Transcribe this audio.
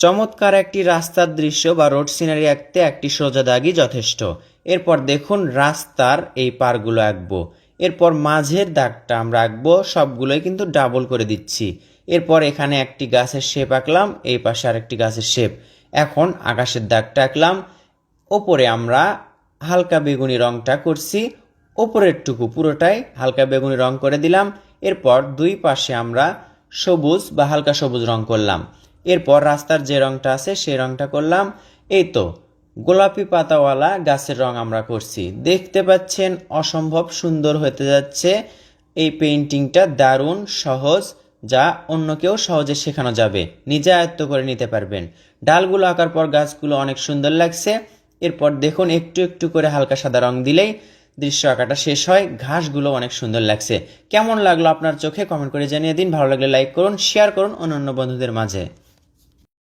চমৎকার একটি রাস্তার দৃশ্য বা রোড সিনারি আঁকতে একটি সোজা দাগই যথেষ্ট। এরপর দেখুন রাস্তার এই পারগুলো আঁকবো। এরপর মাঝের দাগটা আমরা আঁকবো, সবগুলোই কিন্তু ডাবল করে দিচ্ছি। এরপর এখানে একটি গাছের শেপ আঁকলাম, এই পাশে আরেকটি গাছের শেপ। এখন আকাশের দাগটা আঁকলাম। ওপরে আমরা হালকা বেগুনি রংটা করছি, ওপরের টুকু পুরোটাই হালকা বেগুনি রং করে দিলাম। এরপর দুই পাশে আমরা সবুজ বা হালকা সবুজ রং করলাম। এরপর রাস্তার যে রংটা আছে সেই রংটা করলাম। এই তো গোলাপি পাতাওয়ালা গাছের রং আমরা করছি। দেখতে পাচ্ছেন অসম্ভব সুন্দর হতে যাচ্ছে। এই পেইন্টিংটা দারুণ সহজ, যা অন্য কেউ সহজে শেখানো যাবে, নিজে আয়ত্ত করে নিতে পারবেন। ডালগুলো আঁকার পর গাছগুলো অনেক সুন্দর লাগছে। এরপর দেখুন একটু একটু করে হালকা সাদা রং দিলেই দৃশ্য আঁকাটা শেষ হয়। ঘাসগুলো অনেক সুন্দর লাগছে। কেমন লাগলো আপনার চোখে কমেন্ট করে জানিয়ে দিন। ভালো লাগলে লাইক করুন, শেয়ার করুন অন্যান্য বন্ধুদের মাঝে।